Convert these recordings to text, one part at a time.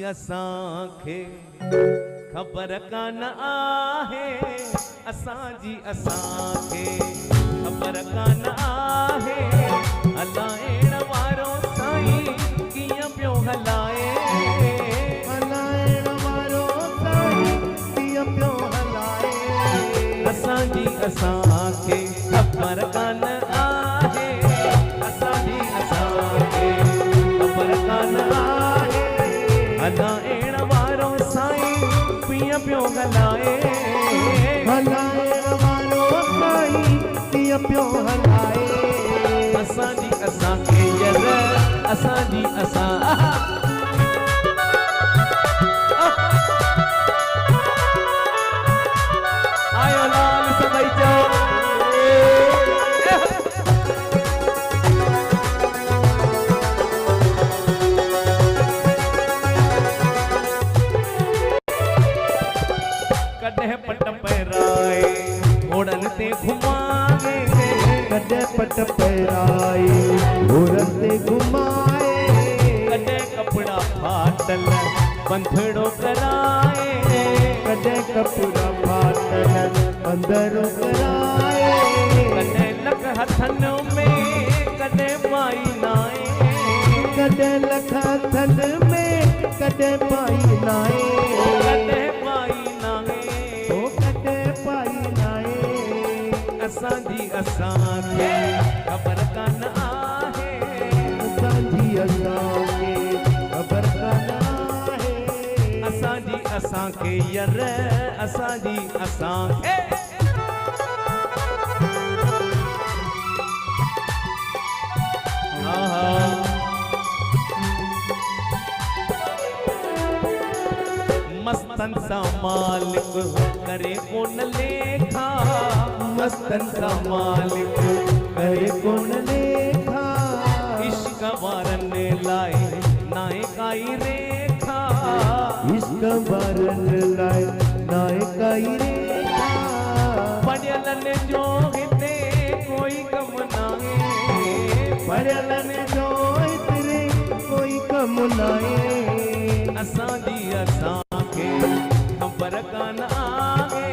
असांखे ख़बर कान आहे, असांजी असांखे ख़बर कान आहे, हलाइण वारो साईं कीअं पियो हलाए, हलाइण वारो साईं कीअं पियो हलाए, असांजी असांखे ख़बर कान आहे, असांजी असांखे ख़बर कान आहे, हलाइण वारो साईं कीअं पियो हलाए, हलाइण वारो साईं कीअं पियो हलाए, असांजी असांखे यर असांजी असां आयो लाल सभई चओ कॾहिं पट पैराए घोड़नि ते घुमाए, कॾहिं पट पैराए घोड़नि ते घुमाए, कॾहिं कपड़ा फाटल बंधड़ो कराए, कॾहिं कपड़ा फाटल बंधड़ो कराए, कॾहिं लख हथनि में कॾहिं पाई नाए, कॾहिं लख हथनि में कॾहिं पाई नाए, कॾहिं पाई नाए, ओ कॾहिं पाई नाए, असांजी असांखे ख़बर कान आहे, असांजी असांखे ख़बर कान आहे, असांजी असांखे यर असांजी असांखे मस्तन सा मालिक करे कोन लेखा, मस्तन सा मालिक करे कोन लेखा, इश्क वारनि लाइ नाए काई रेखा, इश्क वारनि लाइ नाए काई रेखा, पढ़ियलनि जो हिते कोई कम नाहे, पढ़ियलनि जो हिते कोई कम नाहे, असांजी असांखे ख़बर कान आहे,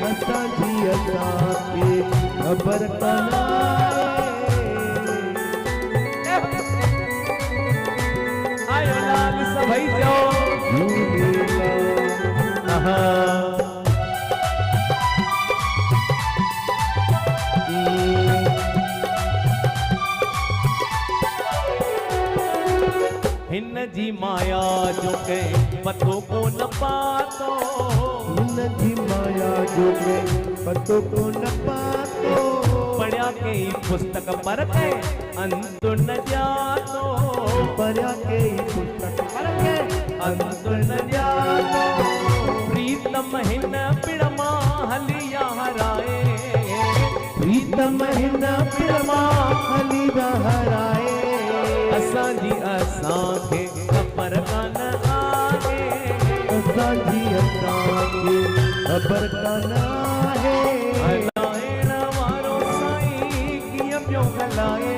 असांजी असांखे ख़बर कान आहे, आयो लाल सभई चओ हिन जी माया जो के पतो कोन पातो, हिन जी माया जो के पतो कोन पातो, पढ़िया कई पुस्तक पर के अंत न जातो, पढ़िया के पुस्तक पर के अंत न जातो, प्रीतम हिन पिड़मा हलिया हराए, प्रीतम हिन पिड़मा हलिया हराए, असांजी असांखे ख़बर कान आहे, असांजी असांखे ख़बर कान आहे, हलाइण वारो साईं कीअं पियो हलाए,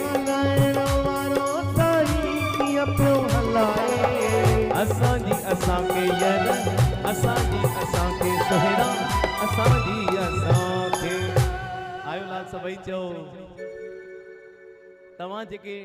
हलाइण वारो साईं कीअं पियो हलाए, असांजी असांखे यर असांजी असांखे सुहिरा असांजी असांखे आयो लाल सभई चओ तव्हां जेके